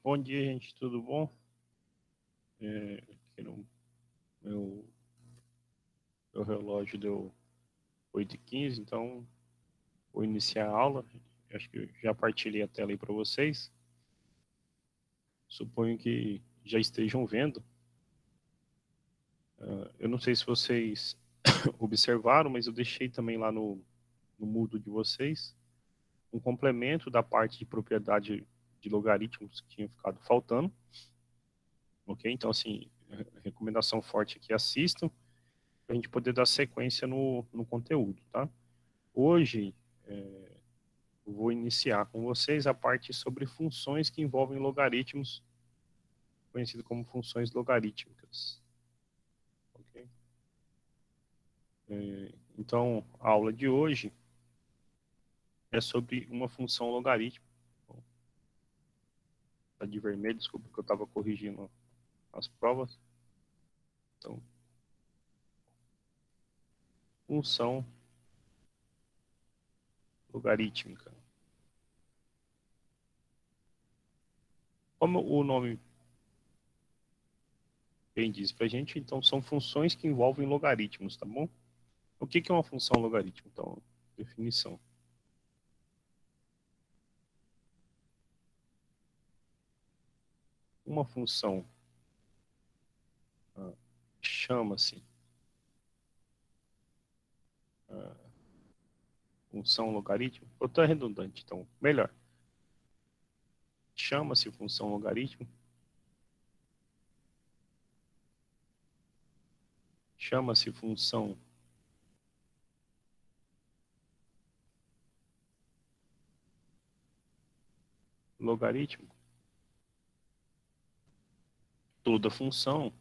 Bom dia, gente, tudo bom? Aqui no meu relógio deu 8h15, então vou iniciar a aula. Acho que eu já partilhei a tela aí para vocês. Suponho que já estejam vendo. Eu não sei se vocês observaram, mas eu deixei também lá no Moodle de vocês um complemento da parte de propriedade de logaritmos que tinha ficado faltando. Ok? Então, assim, recomendação forte aqui, assistam, para a gente poder dar sequência no conteúdo, tá? Hoje, eu vou iniciar com vocês a parte sobre funções que envolvem logaritmos, conhecido como funções logarítmicas. Okay? Então, a aula de hoje é sobre uma função logarítmica. Está de vermelho, desculpa que eu estava corrigindo as provas. Então, função logarítmica. Como o nome bem diz para a gente, então são funções que envolvem logaritmos, tá bom? O que é uma função logarítmica? Então, definição. Uma função chama-se função logaritmo. Ou tá redundante, então, melhor. Chama-se função logaritmo. Chama-se função logaritmo. Toda função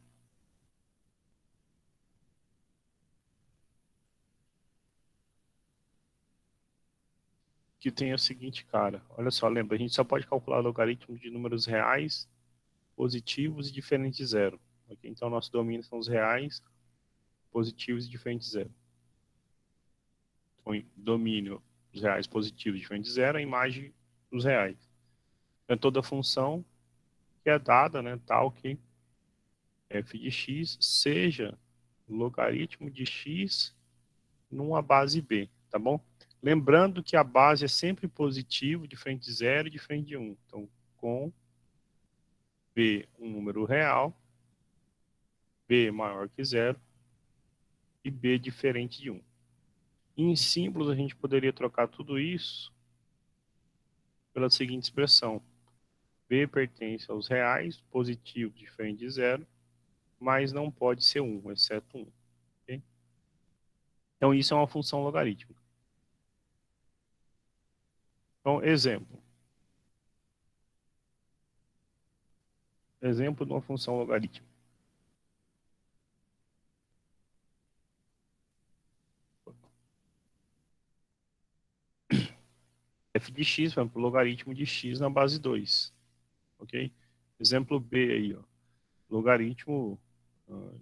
que tem a seguinte cara. Olha só, lembra, a gente só pode calcular logaritmos de números reais, positivos e diferentes de zero. Okay? Então, nosso domínio são os reais, positivos e diferentes de zero. Então, domínio dos reais positivos e diferentes de zero, a imagem dos reais. Então, toda função que é dada, né, tal que f de x seja logaritmo de x numa base b, tá bom? Lembrando que a base é sempre positivo, diferente de zero e diferente de 1. Então, com b um número real, b maior que zero e b diferente de 1. Em símbolos, a gente poderia trocar tudo isso pela seguinte expressão. B pertence aos reais, positivo, diferente de zero, mas não pode ser 1, exceto 1. Okay? Então, isso é uma função logarítmica. Então, exemplo. Exemplo de uma função logarítmica. F de x, por exemplo, logaritmo de x na base 2. Ok? Exemplo B aí, ó. Logaritmo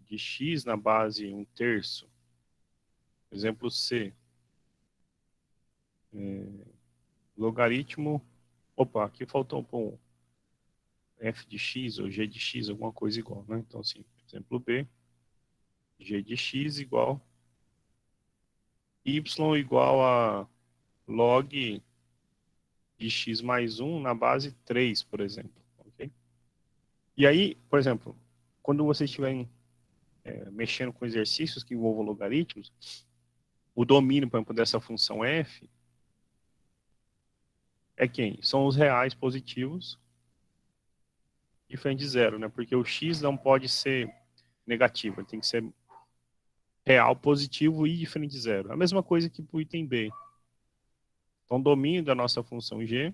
de x na base 1/3. Exemplo C. Logaritmo... Opa, aqui faltou um f de x ou g de x, alguma coisa igual, né? Então, assim, exemplo B. G de x igual y igual a log de x mais 1 na base 3, por exemplo. Okay? E aí, por exemplo, quando vocês estiverem mexendo com exercícios que envolvam logaritmos, o domínio, por exemplo, dessa função f é quem? São os reais positivos diferente de zero, né? Porque o x não pode ser negativo, ele tem que ser real positivo e diferente de zero. A mesma coisa que para o item B. Então, o domínio da nossa função g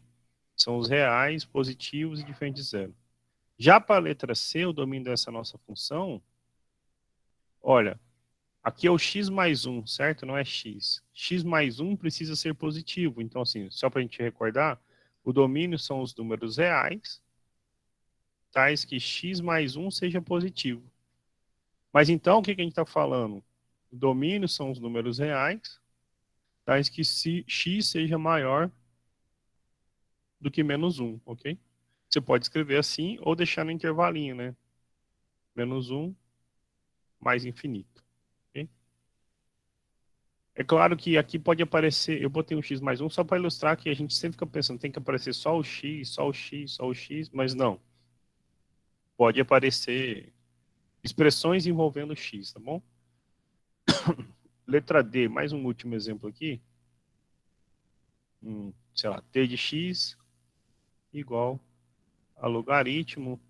são os reais positivos e diferente de zero. Já para a letra C, o domínio dessa nossa função, olha, aqui é o x mais 1, certo? Não é x. X mais 1 precisa ser positivo. Então, assim, só para a gente recordar, o domínio são os números reais, tais que x mais 1 seja positivo. Mas então, o que a gente está falando? O domínio são os números reais, tais que x seja maior do que menos 1, ok? Você pode escrever assim ou deixar no intervalinho, né? Menos 1 mais infinito. Okay? É claro que aqui pode aparecer, eu botei um x mais 1 só para ilustrar que a gente sempre fica pensando, tem que aparecer só o x, só o x, só o x, mas não. Pode aparecer expressões envolvendo x, tá bom? Letra D, mais um último exemplo aqui. Sei lá, t de x igual a logaritmo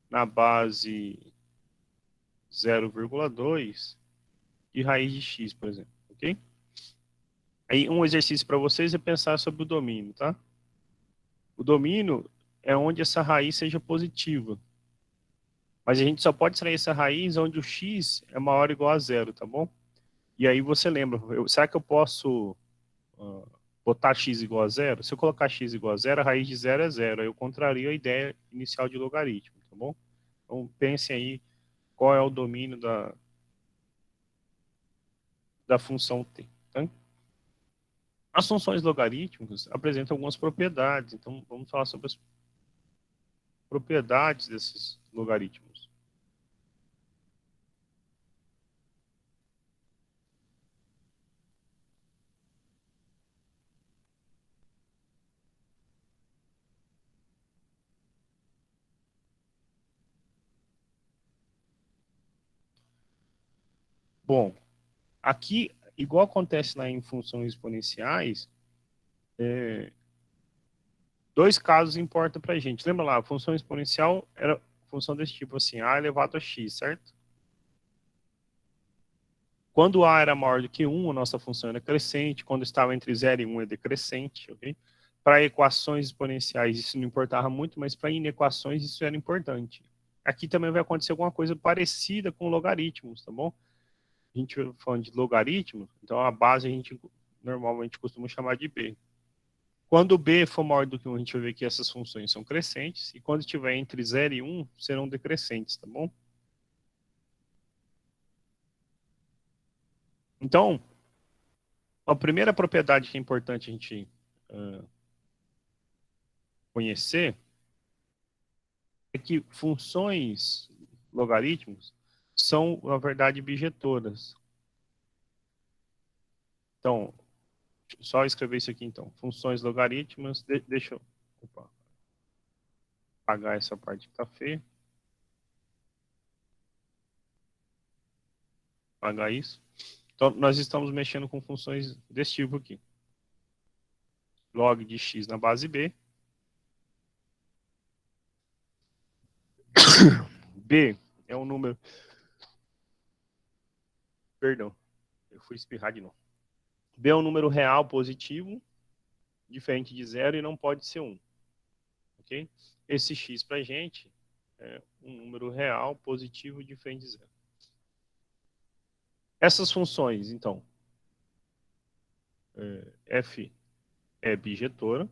na base 0,2 de raiz de x, por exemplo, ok? Aí um exercício para vocês é pensar sobre o domínio, tá? O domínio é onde essa raiz seja positiva. Mas a gente só pode extrair essa raiz onde o x é maior ou igual a zero, tá bom? E aí você lembra, será que eu posso botar x igual a zero? Se eu colocar x igual a zero, a raiz de zero é zero. Aí eu contrario a ideia inicial de logaritmo, tá bom? Então pensem aí qual é o domínio da função t. Tá? As funções logarítmicas apresentam algumas propriedades. Então vamos falar sobre as propriedades desses logaritmos. Bom, aqui, igual acontece lá em funções exponenciais, dois casos importam para a gente. Lembra lá, a função exponencial era função desse tipo, assim, a elevado a x, certo? Quando a era maior do que 1, a nossa função era crescente. Quando estava entre 0 e 1, é decrescente, ok? Para equações exponenciais, isso não importava muito, mas para inequações, isso era importante. Aqui também vai acontecer alguma coisa parecida com logaritmos, tá bom? A gente falando de logaritmos, então a base a gente normalmente costuma chamar de b. Quando o b for maior do que 1, a gente vai ver que essas funções são crescentes, e quando estiver entre 0 e 1, serão decrescentes, tá bom? Então, a primeira propriedade que é importante a gente conhecer é que funções logarítmicos são, na verdade, bijetoras. Então, só escrever isso aqui, então. Funções logarítmicas, deixa eu apagar essa parte que tá feia. Apagar isso. Então, nós estamos mexendo com funções desse tipo aqui. Log de x na base b. B é um número... Perdão, eu fui espirrar de novo. B é um número real positivo, diferente de zero, e não pode ser 1. Ok? Esse x para a gente é um número real positivo diferente de zero. Essas funções, então, f é bijetora.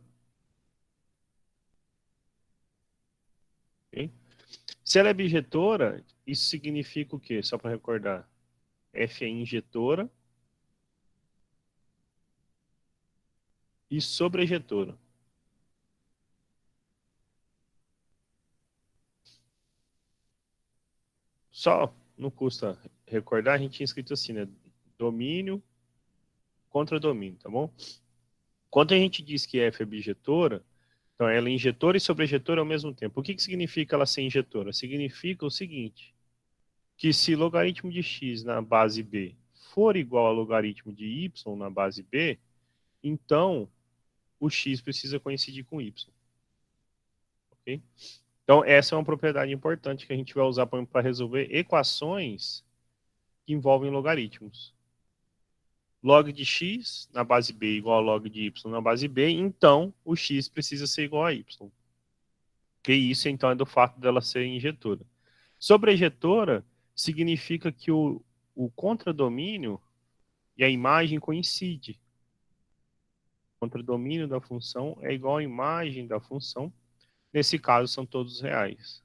Okay? Se ela é bijetora, isso significa o quê? Só para recordar. F é injetora e sobrejetora. Só não custa recordar, a gente tinha escrito assim, né? Domínio contra domínio, tá bom? Quando a gente diz que F é bijetora, então ela é injetora e sobrejetora ao mesmo tempo. O que significa ela ser injetora? Significa o seguinte, que se logaritmo de x na base b for igual a logaritmo de y na base b, então o x precisa coincidir com y. Ok? Então, essa é uma propriedade importante que a gente vai usar para resolver equações que envolvem logaritmos. Log de x na base b igual a log de y na base b, então o x precisa ser igual a y. Que isso, então, é do fato dela ser injetora. Sobrejetora significa que o contradomínio e a imagem coincidem. O contradomínio da função é igual à imagem da função. Nesse caso, são todos reais.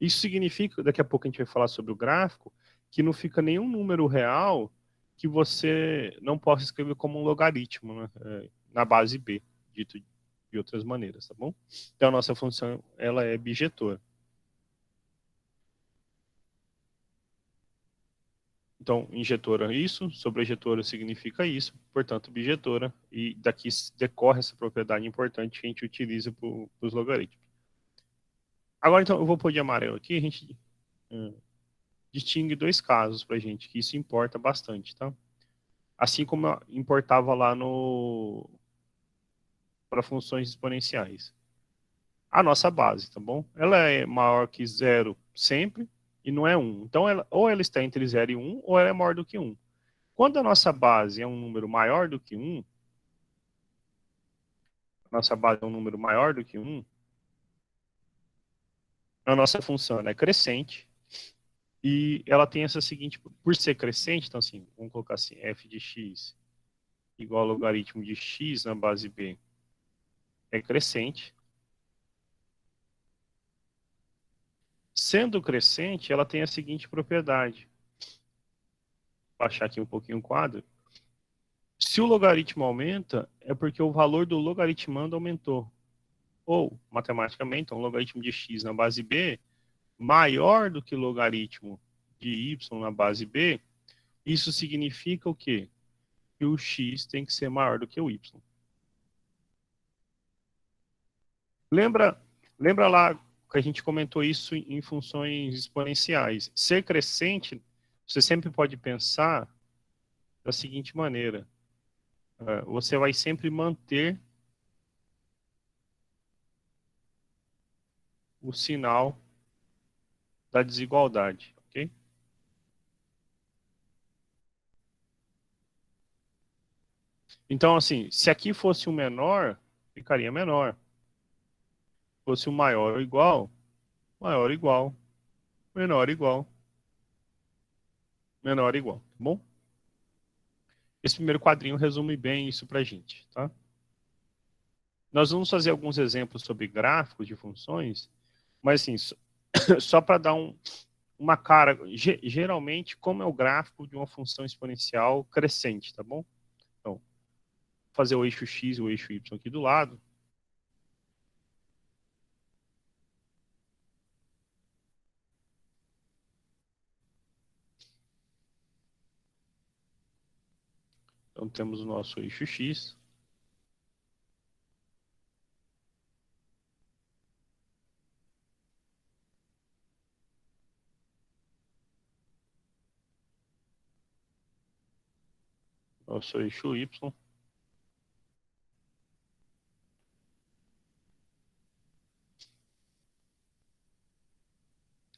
Isso significa, daqui a pouco a gente vai falar sobre o gráfico, que não fica nenhum número real que você não possa escrever como um logaritmo, né? Na base B, dito. de outras maneiras, tá bom? Então, a nossa função, ela é bijetora. Então, injetora isso, sobrejetora significa isso, portanto, bijetora, e daqui decorre essa propriedade importante que a gente utiliza para os logaritmos. Agora, então, eu vou pôr de amarelo aqui, a gente distingue dois casos para a gente, que isso importa bastante, tá? Assim como importava lá no para funções exponenciais. A nossa base, tá bom? Ela é maior que zero sempre e não é 1. Então, ou ela está entre 0 e 1, ou ela é maior do que 1. Quando a nossa base é um número maior do que 1, a nossa base é um número maior do que 1, a nossa função é crescente e ela tem essa seguinte, por ser crescente, então assim, vamos colocar assim, f de x igual ao logaritmo de x na base b é crescente. Sendo crescente, ela tem a seguinte propriedade. Vou baixar aqui um pouquinho o quadro. Se o logaritmo aumenta, é porque o valor do logaritmando aumentou. Ou, matematicamente, um logaritmo de x na base b maior do que o logaritmo de y na base b, isso significa o quê? Que o x tem que ser maior do que o y. Lembra, lembra lá que a gente comentou isso em funções exponenciais. Ser crescente, você sempre pode pensar da seguinte maneira. Você vai sempre manter o sinal da desigualdade, ok? Então, assim, se aqui fosse o menor, ficaria menor. Se fosse o maior ou igual, maior igual, menor igual, menor igual, tá bom? Esse primeiro quadrinho resume bem isso pra gente, tá? Nós vamos fazer alguns exemplos sobre gráficos de funções, mas assim, só para dar uma cara, geralmente, como é o gráfico de uma função exponencial crescente, tá bom? Então, fazer o eixo x e o eixo y aqui do lado. Então, temos o nosso eixo x. Nosso eixo y.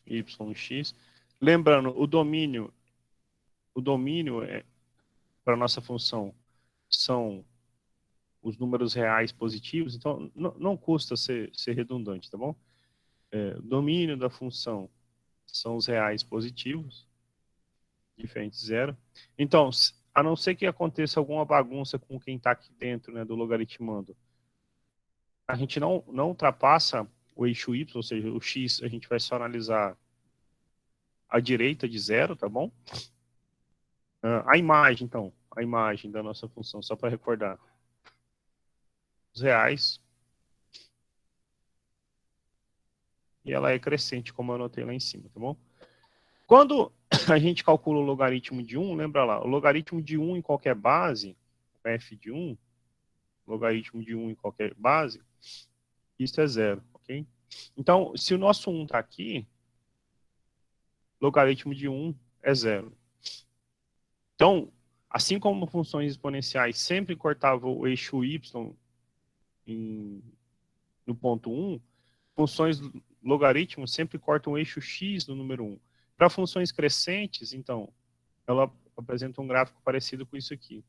Yx. Lembrando, o domínio para nossa função são os números reais positivos, então não custa ser redundante, tá bom? O domínio da função são os reais positivos, diferente de zero. Então, a não ser que aconteça alguma bagunça com quem está aqui dentro, né, do logaritmando, a gente não ultrapassa o eixo y, ou seja, o x, a gente vai só analisar à direita de zero, tá bom? A imagem, então, a imagem da nossa função, só para recordar. Os reais. E ela é crescente, como eu anotei lá em cima, tá bom? Quando a gente calcula o logaritmo de 1, lembra lá, o logaritmo de 1 em qualquer base, f de 1, logaritmo de 1 em qualquer base, isso é zero, ok? Então, se o nosso 1 está aqui, logaritmo de 1 é zero. Então, assim como funções exponenciais sempre cortavam o eixo y no ponto 1, funções logaritmos sempre cortam o eixo x no número 1. Para funções crescentes, então, ela apresenta um gráfico parecido com isso aqui.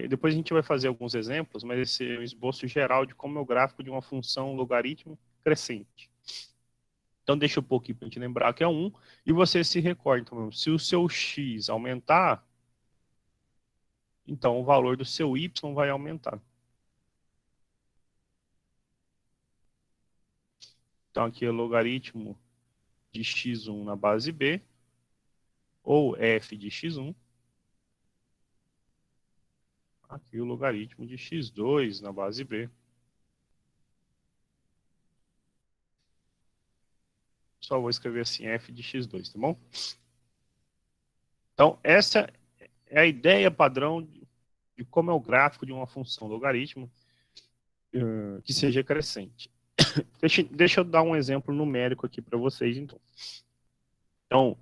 Depois a gente vai fazer alguns exemplos, mas esse é um esboço geral de como é o gráfico de uma função logaritmo crescente. Então, deixa eu pôr aqui para a gente lembrar que é 1, e você se recorda. Então, se o seu x aumentar, então o valor do seu y vai aumentar. Então, aqui é logaritmo de x1 na base b, ou f de x1. aqui o logaritmo de x2 na base b. Só vou escrever assim, f de x2, tá bom? Então, essa é a ideia padrão de como é o gráfico de uma função logaritmo que seja crescente. Deixa eu dar um exemplo numérico aqui para vocês, então. Então,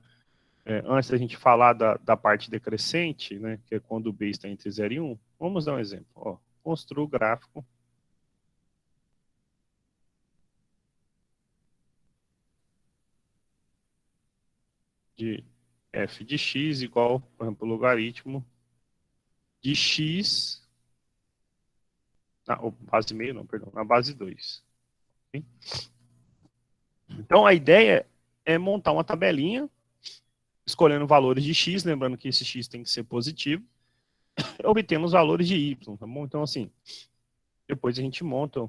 antes da gente falar da parte decrescente, né, que é quando o b está entre 0 e 1, vamos dar um exemplo. Ó, construa o gráfico de f de x igual, por exemplo, logaritmo de x, base meio não, perdão, na base 2. Okay? Então, a ideia é montar uma tabelinha, escolhendo valores de x, lembrando que esse x tem que ser positivo, obtendo os valores de y, tá bom? Então, assim, depois a gente monta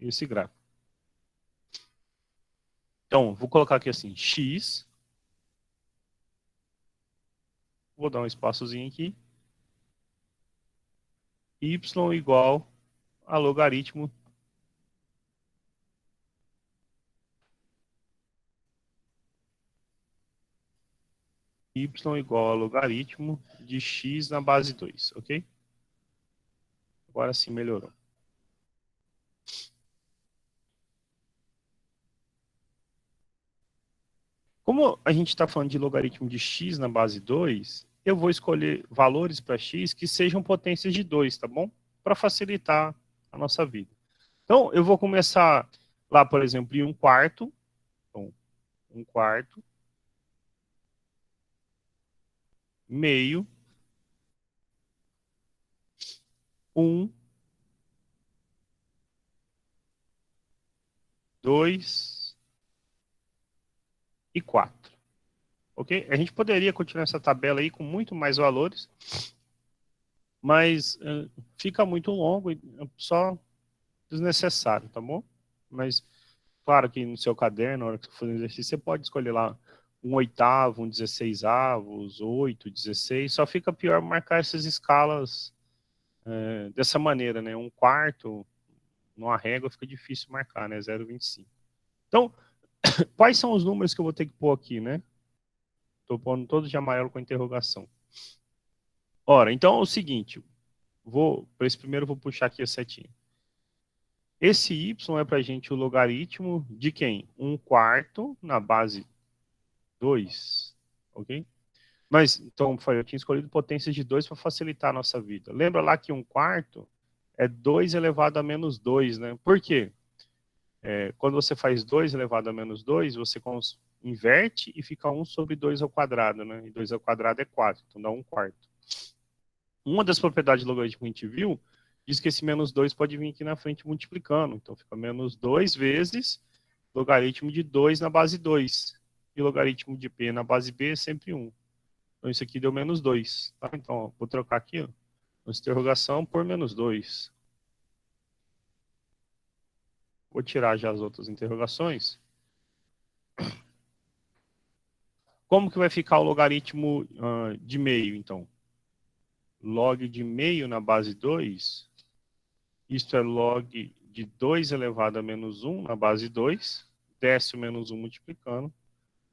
esse gráfico. Então, vou colocar aqui assim, x, vou dar um espaçozinho aqui, y igual a logaritmo y igual a logaritmo de x na base 2, ok? Agora sim melhorou. Como a gente está falando de logaritmo de x na base 2, eu vou escolher valores para x que sejam potências de 2, tá bom? Para facilitar a nossa vida. Então, eu vou começar lá, por exemplo, em 1/4. Então, 1/4, meio, 1, 2 e 4. Ok? A gente poderia continuar essa tabela aí com muito mais valores, mas fica muito longo e só desnecessário, tá bom? Mas, claro que no seu caderno, na hora que você for fazer exercício, você pode escolher lá 1/8, 1/16, 8, 16, só fica pior marcar essas escalas dessa maneira, né? 1/4, numa régua fica difícil marcar, né? 0,25. Então, quais são os números que eu vou ter que pôr aqui, né? Estou pondo todos de amarelo com interrogação. Ora, então é o seguinte, para esse primeiro eu vou puxar aqui a setinha. Esse y é para a gente o logaritmo de quem? 1/4 na base 2, ok? Mas, então, eu tinha escolhido potências de 2 para facilitar a nossa vida. Lembra lá que 1/4 é 2 elevado a menos 2, né? Por quê? Quando você faz 2 elevado a menos 2, você inverte e fica 1 sobre 2 ao quadrado, né? E 2 ao quadrado é 4, então dá 1/4. Uma das propriedades do logaritmo que a gente viu diz que esse menos 2 pode vir aqui na frente multiplicando. Então fica menos 2 vezes logaritmo de 2 na base 2. E logaritmo de p na base b é sempre 1. Então isso aqui deu menos 2. Tá? Então, ó, vou trocar aqui, ó, interrogação por menos 2. Vou tirar já as outras interrogações. Como que vai ficar o logaritmo de meio, então? Log de meio na base 2, isto é log de 2 elevado a menos 1 na base 2, desce o menos 1 multiplicando,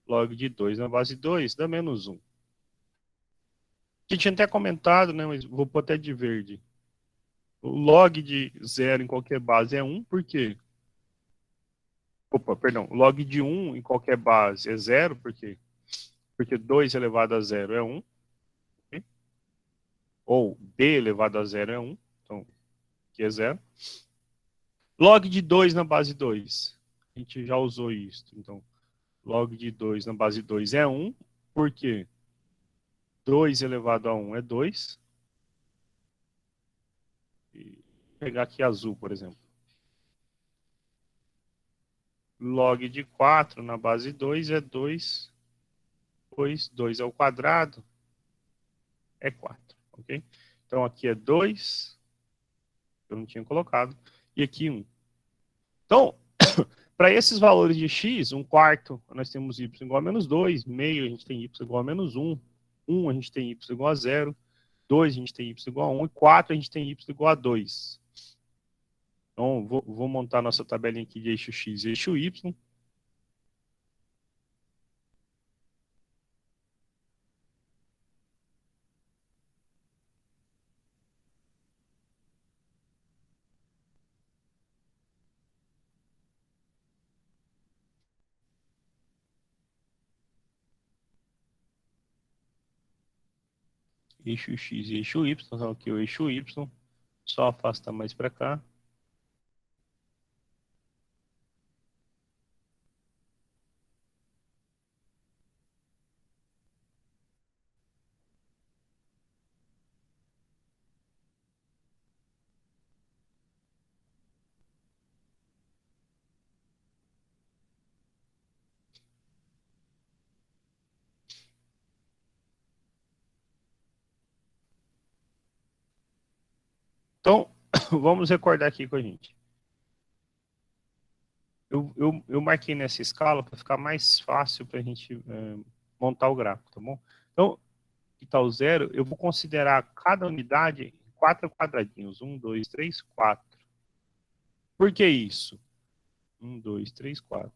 log de 2 na base 2 dá menos 1. A gente tinha até comentado, né, mas vou pôr até de verde. O log de 0 em qualquer base é 1, por quê? Opa, perdão, log de 1 em qualquer base é 0, por quê? Porque 2 elevado a 0 é 1, okay? Ou b elevado a 0 é 1, então aqui é 0. Log de 2 na base 2, a gente já usou isso, então log de 2 na base 2 é 1, por quê? 2 elevado a 1 é 2. E pegar aqui azul, por exemplo. Log de 4 na base 2 é 2, pois 2 ao quadrado é 4, ok? Então aqui é 2, eu não tinha colocado, e aqui 1. Então, para esses valores de x, 1/4, nós temos y igual a menos 2, meio a gente tem y igual a menos 1, 1 a gente tem y igual a 0, 2 a gente tem y igual a 1, e 4 a gente tem y igual a 2. Então, vou montar nossa tabelinha aqui de eixo x e eixo y. Eixo x e eixo y. Então, aqui o eixo y. Só afasta mais para cá. Então, vamos recordar aqui com a gente. Eu marquei nessa escala para ficar mais fácil para a gente montar o gráfico, tá bom? Então, que está o zero, eu vou considerar cada unidade 4 quadradinhos. 1, 2, 3, 4. Por que isso? 1, 2, 3, 4.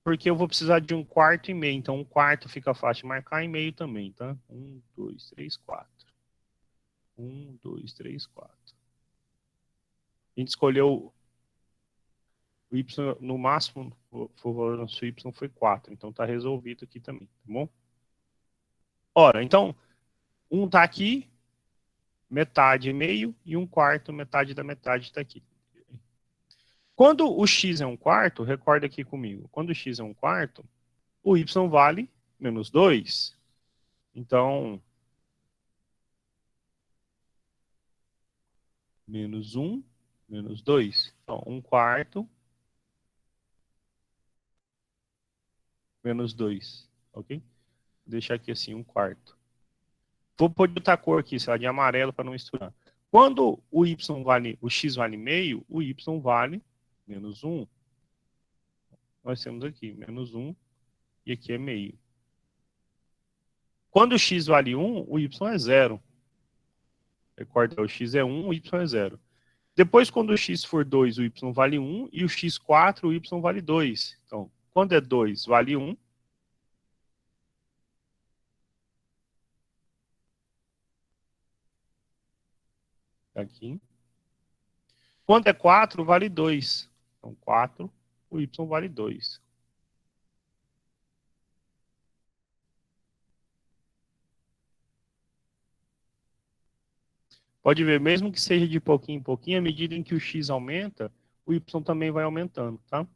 Porque eu vou precisar de um quarto e meio. Então, um quarto fica fácil de marcar e meio também, tá? 1, 2, 3, 4. 1, 2, 3, 4. A gente escolheu o y no máximo, o valor do nosso y foi 4. Então, está resolvido aqui também, tá bom? Ora, então, um está aqui, metade e meio, e um quarto, metade da metade está aqui. Quando o x é um quarto, recorda aqui comigo, quando o x é um quarto, o y vale menos 2. Então, menos 1, menos 2. Então, 1 quarto, menos 2, ok? Vou deixar aqui assim, 1 quarto. Vou pôr de outra cor aqui, sei lá, de amarelo para não misturar. Quando o y vale, o x vale meio, o y vale menos 1. Nós temos aqui menos 1 e aqui é meio. Quando o x vale 1, o y é 0. Recorda, o x é 1, o y é 0. Depois, quando o x for 2, o y vale 1, e o x 4, o y vale 2. Então, quando é 2, vale 1. Aqui. Quando é 4, vale 2. Então, 4, o y vale 2. Pode ver, mesmo que seja de pouquinho em pouquinho, à medida em que o x aumenta, o y também vai aumentando, tá? O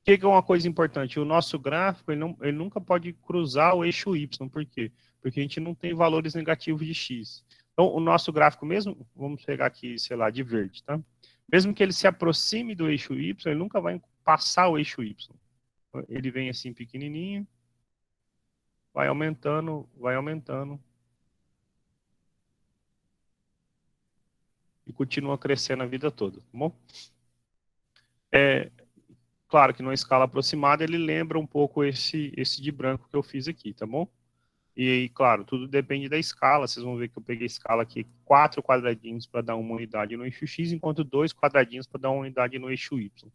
que é uma coisa importante? O nosso gráfico, ele nunca pode cruzar o eixo y. Por quê? Porque a gente não tem valores negativos de x. Então, o nosso gráfico mesmo, vamos pegar aqui, sei lá, de verde, tá? Mesmo que ele se aproxime do eixo y, ele nunca vai passar o eixo y. Ele vem assim pequenininho, vai aumentando e continua crescendo a vida toda, tá bom? Claro que numa escala aproximada ele lembra um pouco esse de branco que eu fiz aqui, tá bom? E claro, tudo depende da escala. Vocês vão ver que eu peguei a escala aqui, 4 quadradinhos para dar uma unidade no eixo X, enquanto 2 quadradinhos para dar uma unidade no eixo Y.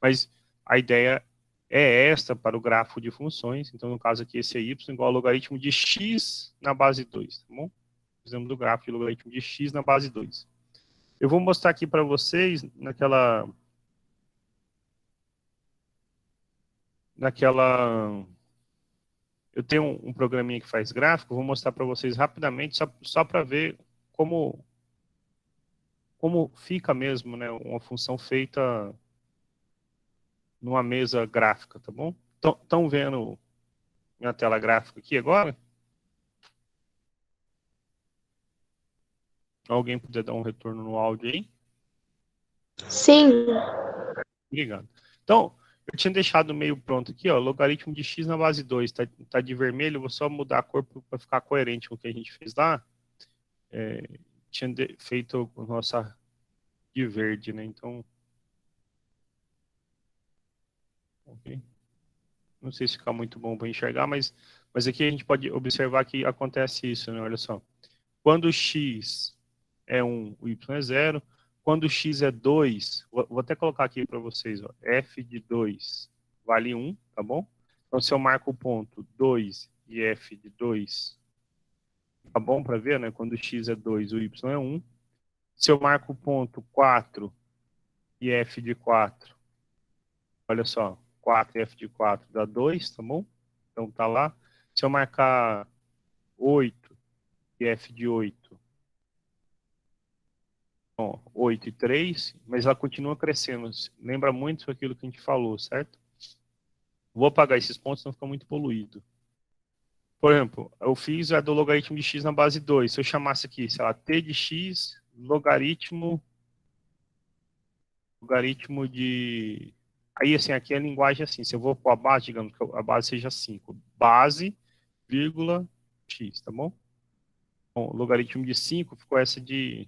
Mas a ideia é esta para o grafo de funções. Então, no caso aqui, esse é Y igual ao logaritmo de X na base 2, tá bom? Fizemos o gráfico de logaritmo de X na base 2. Eu vou mostrar aqui para vocês naquela eu tenho um programinha que faz gráfico, vou mostrar para vocês rapidamente, só para ver como fica mesmo, né, uma função feita numa mesa gráfica, tá bom? Estão vendo minha tela gráfica aqui agora? Alguém puder dar um retorno no áudio aí? Sim. Obrigado. Então, eu tinha deixado meio pronto aqui, ó, logaritmo de x na base 2, tá de vermelho, eu vou só mudar a cor para ficar coerente com o que a gente fez lá. Tinha feito a nossa de verde, né? Então, ok. Não sei se fica muito bom para enxergar, mas aqui a gente pode observar que acontece isso, né? Olha só. Quando x é 1, o y é 0. Quando x é 2, vou até colocar aqui para vocês, ó, f de 2 vale 1, tá bom? Então, se eu marco o ponto 2 e f de 2, tá bom para ver, né? Quando x é 2, o y é 1. Se eu marco o ponto 4 e f de 4, olha só, 4 e f de 4 dá 2, tá bom? Então tá lá. Se eu marcar 8 e f de 8, ó, 8 e 3, mas ela continua crescendo. Lembra muito aquilo que a gente falou, certo? Vou apagar esses pontos, senão fica muito poluído. Por exemplo, eu fiz a do logaritmo de x na base 2. Se eu chamasse aqui, sei lá, t de x, logaritmo de... Aí, assim, aqui a linguagem é assim, se eu vou pôr a base, digamos que a base seja 5. Base, vírgula, x, tá bom? Bom, logaritmo de 5 ficou essa de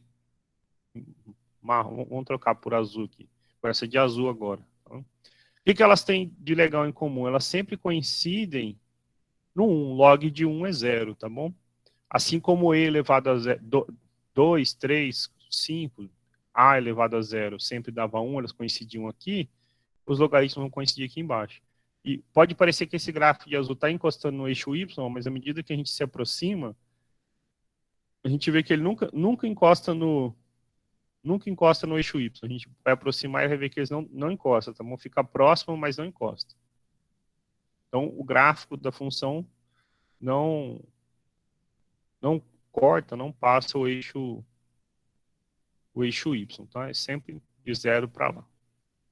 marrom. Vamos trocar por azul aqui. Ficou essa de azul agora. Tá? O que elas têm de legal em comum? Elas sempre coincidem no 1. Log de 1 é 0, tá bom? Assim como e elevado a 0, 2, 3, 5, a elevado a 0 sempre dava 1, elas coincidiam aqui, os logaritmos vão coincidir aqui embaixo. E pode parecer que esse gráfico de azul está encostando no eixo y, mas à medida que a gente se aproxima, a gente vê que ele nunca encosta no eixo y. A gente vai aproximar e vai ver que eles não encostam, tá bom? Fica próximo, mas não encosta. Então, o gráfico da função não corta, não passa o eixo y, tá? É sempre de 0 para lá.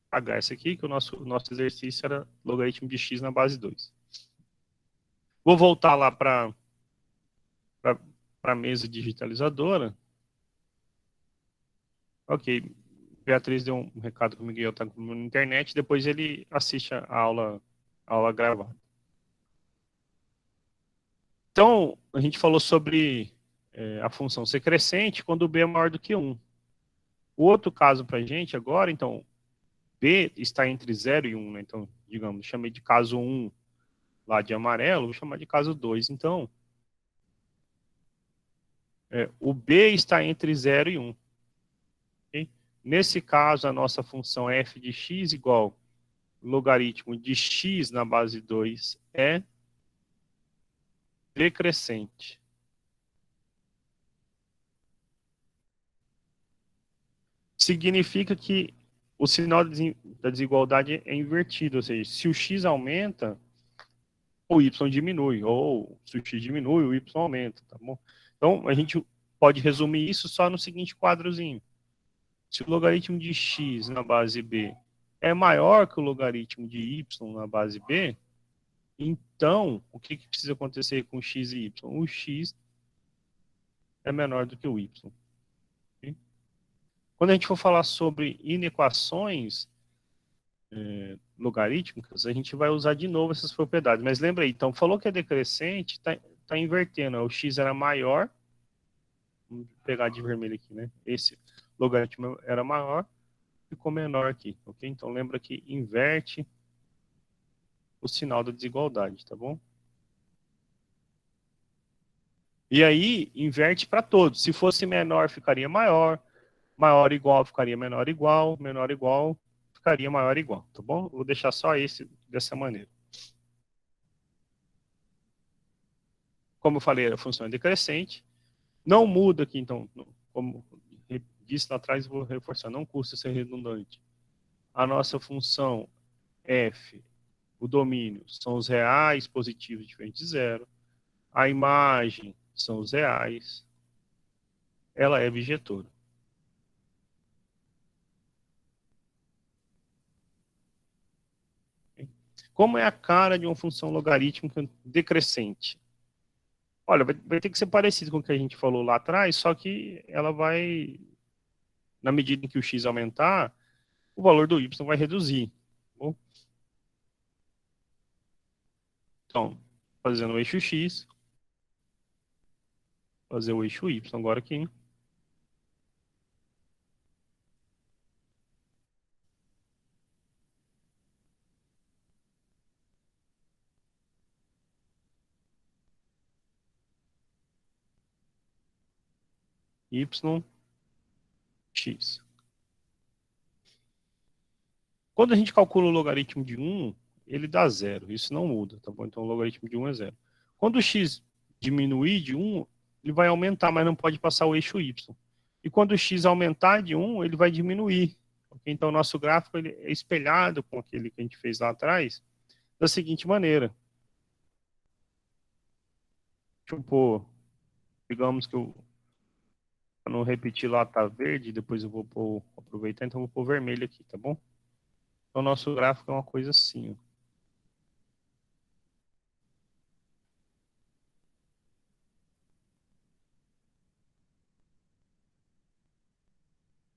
Apagar essa aqui, que o nosso exercício era logaritmo de x na base 2. Vou voltar lá para a mesa digitalizadora. Ok, Beatriz deu um recado que o Miguel está na internet, depois ele assiste a aula gravada. Então, a gente falou sobre a função ser crescente quando b é maior do que 1. O outro caso para a gente agora, então, b está entre 0 e 1, né? Então, digamos, chamei de caso 1 lá de amarelo, vou chamar de caso 2. Então, o b está entre 0 e 1. Okay? Nesse caso, a nossa função f de x igual logaritmo de x na base 2 é decrescente. Significa que o sinal da desigualdade é invertido, ou seja, se o x aumenta, o y diminui, ou se o x diminui, o y aumenta, tá bom? Então, a gente pode resumir isso só no seguinte quadrozinho. Se o logaritmo de x na base b é maior que o logaritmo de y na base b, então, o que precisa acontecer com x e y? O x é menor do que o y. Okay? Quando a gente for falar sobre inequações logarítmicas, a gente vai usar de novo essas propriedades. Mas lembra aí, então, falou que é decrescente, tá invertendo. O x era maior, vamos pegar de vermelho aqui, né? Esse logaritmo era maior, ficou menor aqui, ok? Então, lembra que inverte o sinal da desigualdade, tá bom? E aí, inverte para todos. Se fosse menor, ficaria maior. Maior igual ficaria menor igual. Menor igual ficaria maior igual, tá bom? Vou deixar só esse dessa maneira. Como eu falei, a função é decrescente. Não muda aqui, então, como disse lá atrás, vou reforçar, não custa ser redundante. A nossa função f, o domínio, são os reais positivos diferentes de zero. A imagem são os reais. Ela é bijetora. Como é a cara de uma função logarítmica decrescente? Olha, vai ter que ser parecido com o que a gente falou lá atrás, só que ela vai, na medida em que o x aumentar, o valor do y vai reduzir. Tá bom? Então, fazendo o eixo x, fazer o eixo y agora aqui. y, x. Quando a gente calcula o logaritmo de 1, ele dá 0. Isso não muda, tá bom? Então o logaritmo de 1 é 0. Quando o x diminuir de 1, ele vai aumentar, mas não pode passar o eixo y. E quando o x aumentar de 1, ele vai diminuir. Okay? Então o nosso gráfico ele é espelhado com aquele que a gente fez lá atrás, da seguinte maneira. Deixa eu pôr, digamos que eu, para não repetir lá, tá verde, depois eu vou pôr, aproveitar, então eu vou pôr vermelho aqui, tá bom? Então o nosso gráfico é uma coisa assim, ó.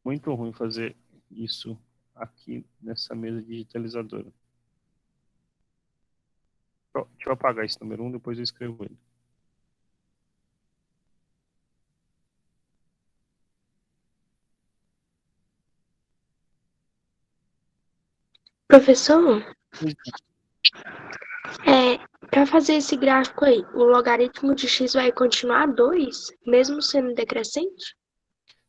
Muito ruim fazer isso aqui nessa mesa digitalizadora. Deixa eu apagar esse número 1, depois eu escrevo ele. Professor, para fazer esse gráfico aí, o logaritmo de x vai continuar 2, mesmo sendo decrescente?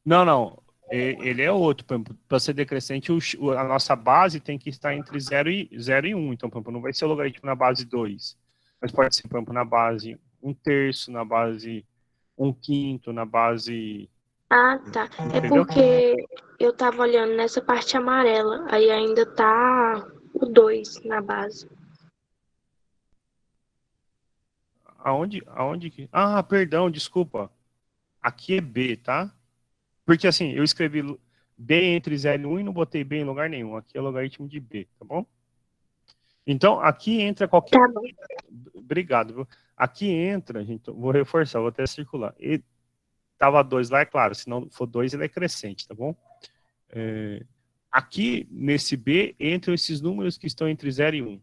Não, não. Ele é outro. Para ser decrescente, a nossa base tem que estar entre 0 e 1. Então, por exemplo, não vai ser o logaritmo na base 2. Mas pode ser, por exemplo, na base 1/3, na base 1/5, na base... Ah, tá. É Entendeu? porque eu tava olhando nessa parte amarela, aí ainda tá o 2 na base. Aonde que... Ah, perdão, desculpa. Aqui é B, tá? Porque assim, eu escrevi B entre 0 e 1 e não botei B em lugar nenhum. Aqui é o logaritmo de B, tá bom? Então, aqui entra qualquer... Tá bom. Obrigado, viu? Aqui entra, gente, vou reforçar, vou até circular. E tava 2 lá, é claro, se não for 2, ele é crescente, tá bom? Aqui, nesse B, entram esses números que estão entre 0 e 1.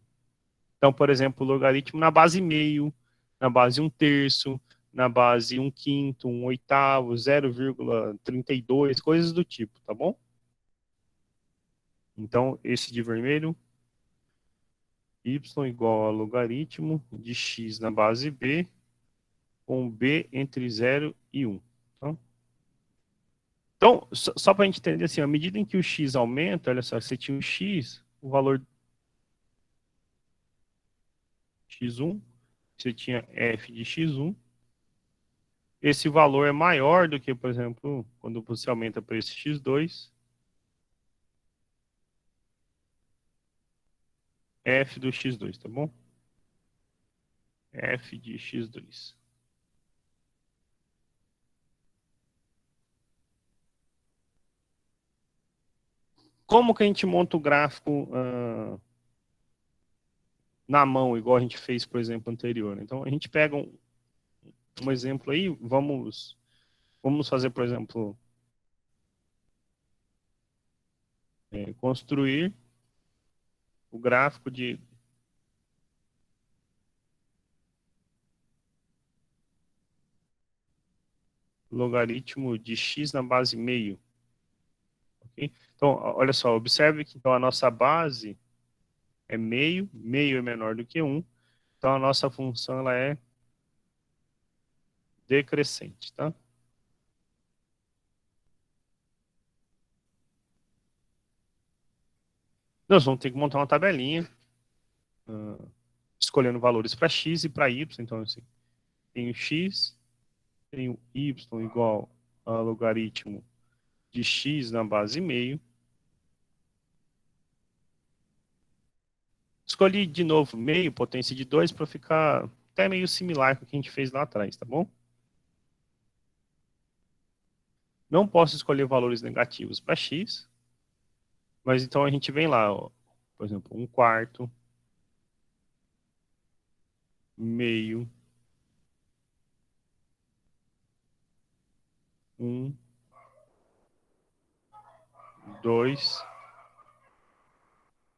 Então, por exemplo, o logaritmo na base meio, na base 1/3, na base 1/5, 1/8, 0,32, coisas do tipo, tá bom? Então, esse de vermelho, y igual a logaritmo de x na base b, com b entre 0 e 1. Tá? Então, só para a gente entender assim, à medida em que o x aumenta, olha só, você tinha o x, o valor x1, você tinha f de x1, esse valor é maior do que, por exemplo, quando você aumenta para esse x2, f do x2, tá bom? F de x2. Como que a gente monta o gráfico na mão, igual a gente fez, por exemplo, anterior? Então, a gente pega um exemplo aí, vamos fazer, por exemplo, construir o gráfico de logaritmo de x na base meio. Okay? Então, olha só, observe que então, a nossa base é meio, meio é menor do que 1, então a nossa função ela é decrescente, tá? Nós vamos ter que montar uma tabelinha, escolhendo valores para x e para y. Então, assim, tenho x, tenho y igual a logaritmo de x na base meio. Escolhi de novo meio, potência de 2, para ficar até meio similar com o que a gente fez lá atrás, tá bom? Não posso escolher valores negativos para x, mas então a gente vem lá, ó, por exemplo, 1/4, meio, 1, 2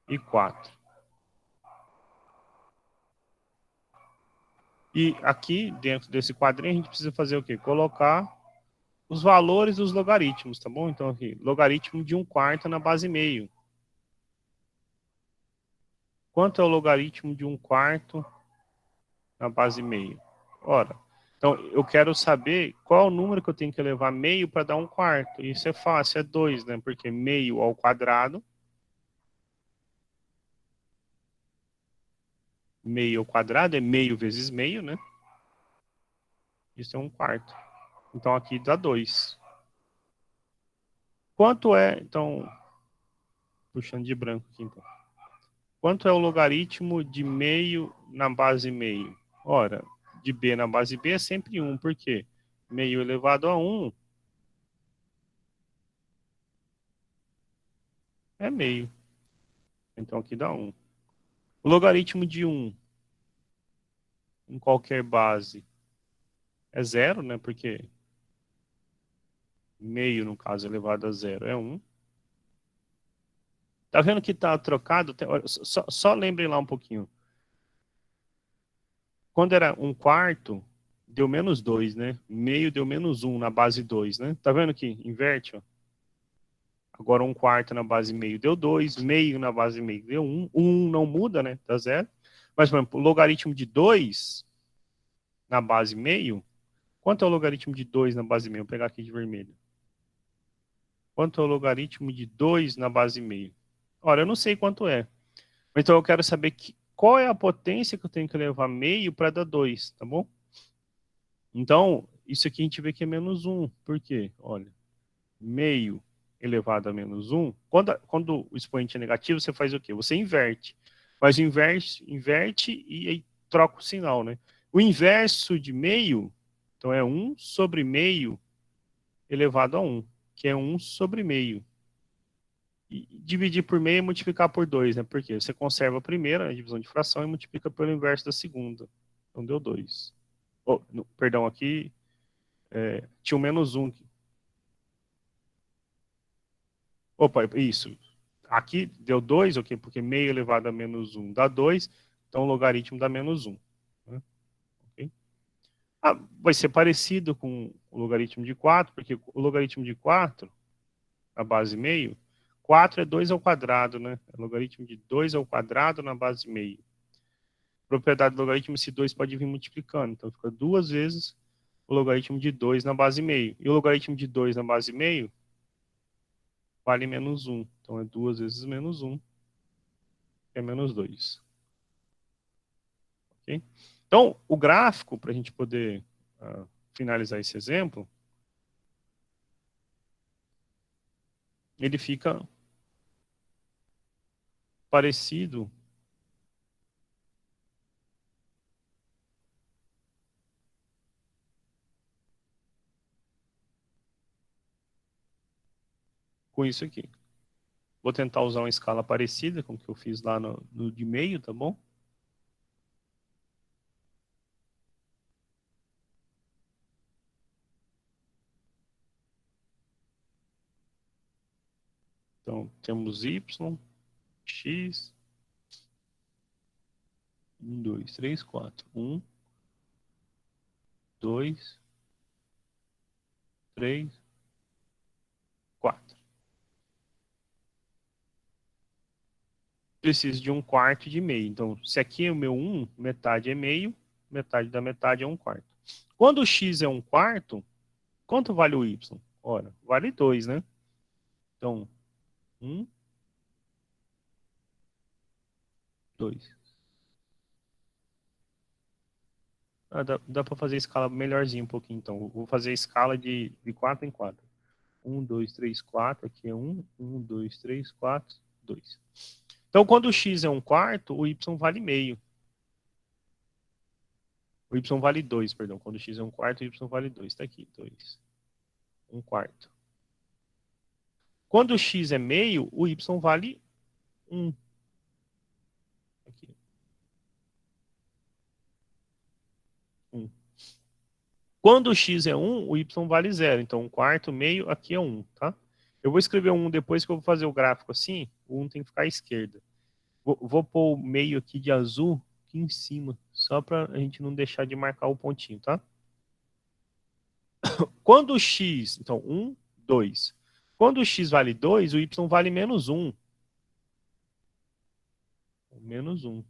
e 4. E aqui, dentro desse quadrinho, a gente precisa fazer o quê? Colocar os valores dos logaritmos, tá bom? Então, aqui, logaritmo de 1/4 na base meio. Quanto é o logaritmo de 1/4 na base meio? Ora, Então, eu quero saber qual é o número que eu tenho que elevar meio para dar um quarto. Isso é fácil, é 2, né? Porque meio ao quadrado, meio ao quadrado é meio vezes meio, né? Isso é um quarto. Então, aqui dá 2. Quanto é, então, puxando de branco aqui, então. Quanto é o logaritmo de meio na base meio? Ora, de b na base b é sempre 1. Por quê? Meio elevado a 1 é meio. Então, aqui dá 1. O logaritmo de 1 em qualquer base é 0, né? Porque meio, no caso, elevado a 0 é 1. Tá vendo que tá trocado? Só lembrem lá um pouquinho. Quando era um quarto, deu menos 2, né? Meio deu menos 1 na base 2, né? Tá vendo que inverte, ó? Agora um quarto na base meio deu 2, meio na base meio deu 1. 1 não muda, né? Dá 0. Mas, por exemplo, o logaritmo de 2 na base meio, quanto é o logaritmo de 2 na base meio? Vou pegar aqui de vermelho. Quanto é o logaritmo de 2 na base meio? Ora, eu não sei quanto é. Então eu quero saber qual é a potência que eu tenho que levar meio para dar 2, tá bom? Então, isso aqui a gente vê que é menos 1. Por quê? Olha, meio elevado a menos 1. Quando o expoente é negativo, você faz o quê? Você inverte. Mas inverte e aí troca o sinal, né? O inverso de meio, então é 1 sobre meio elevado a 1, que é 1 sobre meio. E dividir por meio é multiplicar por 2, né? Porque você conserva a primeira, a divisão de fração, e multiplica pelo inverso da segunda. Então deu 2. Oh, perdão, aqui tinha um menos 1. Opa, isso. Aqui deu 2, ok? Porque meio elevado a menos 1 dá 2, então o logaritmo dá menos 1. Né? Okay? Vai ser parecido com o logaritmo de 4, porque o logaritmo de 4, na base meio, 4 é 2 ao quadrado, né? É logaritmo de 2 ao quadrado na base meio. Propriedade do logaritmo, esse 2 pode vir multiplicando. Então, fica 2 vezes o logaritmo de 2 na base meio. E o logaritmo de 2 na base meio vale menos 1. Então, é 2 vezes menos 1, que é menos 2. Okay? Então, o gráfico, para a gente poder finalizar esse exemplo, ele fica parecido com isso aqui. Vou tentar usar uma escala parecida com o que eu fiz lá no de meio, tá bom? Então, temos y, x, 1, 2, 3, 4. 1, 2, 3, 4. Preciso de um quarto de meio. Então, se aqui é o meu 1, metade é meio, metade da metade é um quarto. Quando o x é um quarto, quanto vale o y? Ora, vale 2, né? Então, 1, 2. Dá para fazer a escala melhorzinho um pouquinho, então. Vou fazer a escala de 4 em 4. 1, 2, 3, 4. Aqui é 1. 1, 2, 3, 4, 2. Então, quando o x é um quarto, o y vale meio. O y vale 2, perdão. Quando o x é um quarto, o y vale 2. Está aqui, 2. Um quarto. Quando o x é meio, o y vale 1. Aqui. 1. Quando o x é 1, o y vale 0. Então, um quarto, meio, aqui é 1, tá? Eu vou escrever 1 depois que eu vou fazer o gráfico assim. O 1 tem que ficar à esquerda. Vou pôr o meio aqui de azul aqui em cima, só para a gente não deixar de marcar o pontinho, tá? Quando o x, então 1, 2. Quando o x vale 2, o y vale menos 1. Menos 1.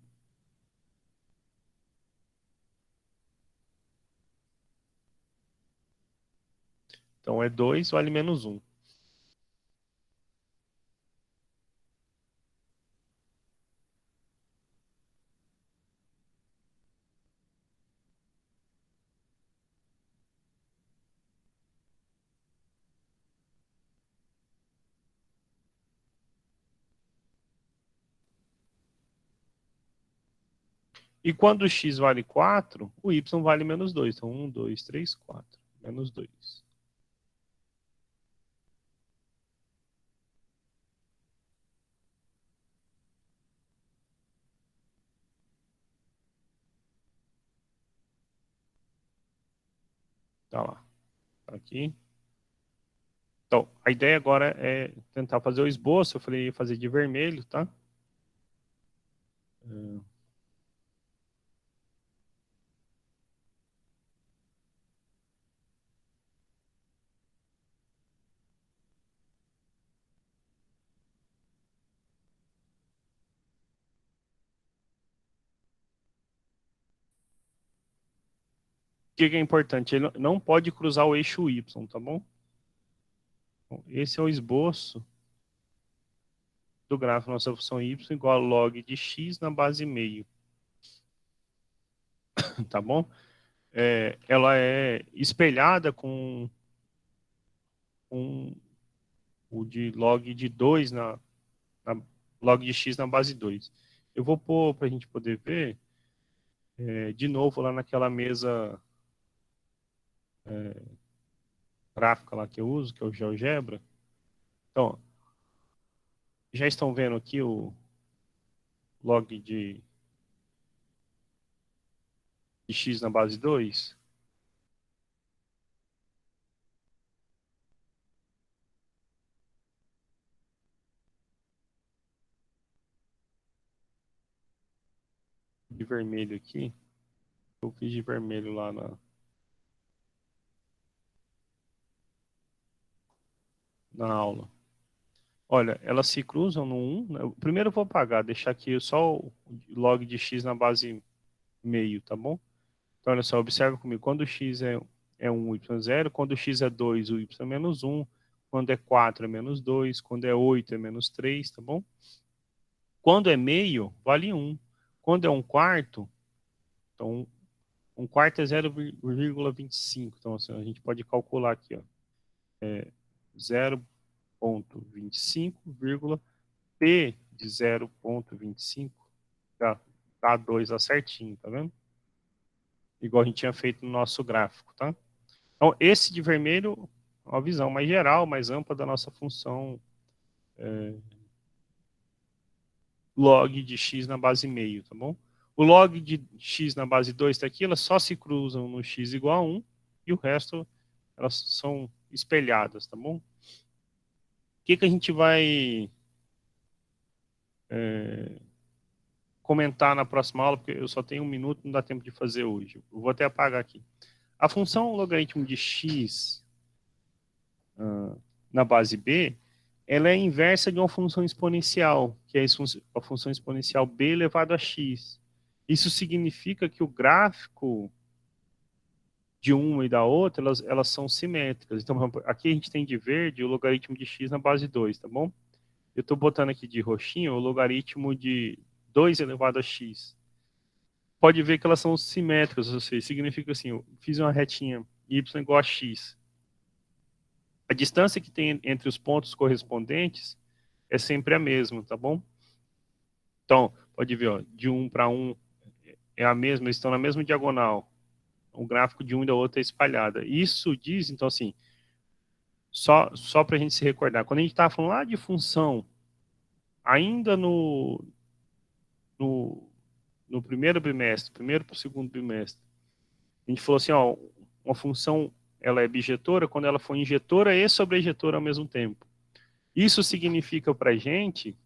Então, é 2 vale menos 1. E quando o x vale 4, o y vale menos 2. Então, 1, 2, 3, 4. Menos 2. Tá lá. Tá aqui. Então, a ideia agora é tentar fazer o esboço. Eu falei fazer de vermelho, tá? O que é importante? Ele não pode cruzar o eixo y, tá bom? Então, esse é o esboço do gráfico da nossa função y igual a log de x na base meio, tá bom? Ela é espelhada com o de log de 2 na log de x na base 2. Eu vou pôr para a gente poder ver de novo lá naquela mesa gráfica lá que eu uso, que é o GeoGebra. Então, já estão vendo aqui o log de x na base 2? De vermelho aqui. Eu fiz de vermelho lá na aula. Olha, elas se cruzam no 1. Né? Primeiro eu vou apagar, deixar aqui só o log de x na base meio, tá bom? Então, olha só, observa comigo. Quando o x é 1, o y é 0. Quando o x é 2, o y é menos 1. Quando é 4, é menos 2. Quando é 8, é menos 3, tá bom? Quando é meio, vale 1. Quando é um quarto, então um quarto é 0,25. Então, assim, a gente pode calcular aqui, ó. 0,25, P de 0,25 dá 2 a certinho, tá vendo? Igual a gente tinha feito no nosso gráfico, tá? Então, esse de vermelho é uma visão mais geral, mais ampla da nossa função log de x na base meio, tá bom? O log de x na base 2 está aqui, elas só se cruzam no x igual a 1 e o resto elas são espelhadas, tá bom? O que a gente vai comentar na próxima aula, porque eu só tenho 1 minuto, não dá tempo de fazer hoje. Eu vou até apagar aqui. A função logaritmo de x na base b, ela é inversa de uma função exponencial, que é a função exponencial b elevado a x. Isso significa que o gráfico de uma e da outra, elas são simétricas. Então, aqui a gente tem de verde o logaritmo de x na base 2, tá bom? Eu estou botando aqui de roxinho o logaritmo de 2 elevado a x. Pode ver que elas são simétricas, ou seja, significa assim, eu fiz uma retinha y igual a x. A distância que tem entre os pontos correspondentes é sempre a mesma, tá bom? Então, pode ver, ó, de 1 para 1 é a mesma, eles estão na mesma diagonal. O gráfico de um e da outra é espalhada. Isso diz, então, assim, só para a gente se recordar, quando a gente estava falando lá de função, ainda no, no primeiro bimestre, primeiro para o segundo bimestre, a gente falou assim, ó, uma função ela é bijetora quando ela for injetora e sobrejetora ao mesmo tempo. Isso significa para a gente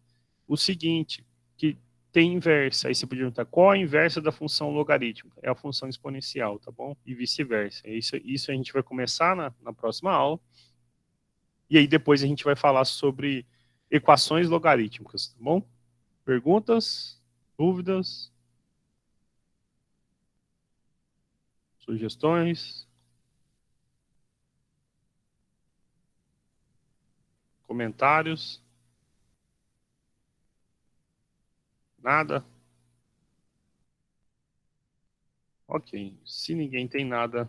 o seguinte, que tem inversa. Aí você pode perguntar, qual a inversa da função logarítmica? É a função exponencial, tá bom? E vice-versa. Isso a gente vai começar na próxima aula. E aí depois a gente vai falar sobre equações logarítmicas, tá bom? Perguntas? Dúvidas? Sugestões? Comentários? Nada? Ok. Se ninguém tem nada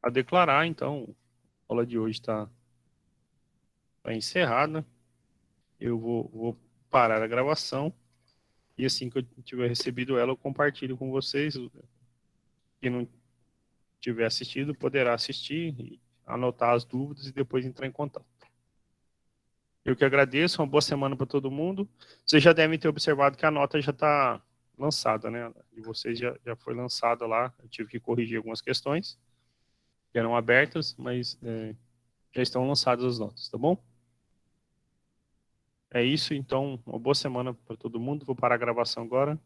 a declarar, então a aula de hoje está encerrada. Eu vou parar a gravação e assim que eu tiver recebido ela, eu compartilho com vocês. Quem não tiver assistido poderá assistir, e anotar as dúvidas e depois entrar em contato. Eu que agradeço, uma boa semana para todo mundo. Vocês já devem ter observado que a nota já está lançada, né? De vocês já foi lançada lá. Eu tive que corrigir algumas questões que eram abertas, mas já estão lançadas as notas, tá bom? É isso, então, uma boa semana para todo mundo. Vou parar a gravação agora.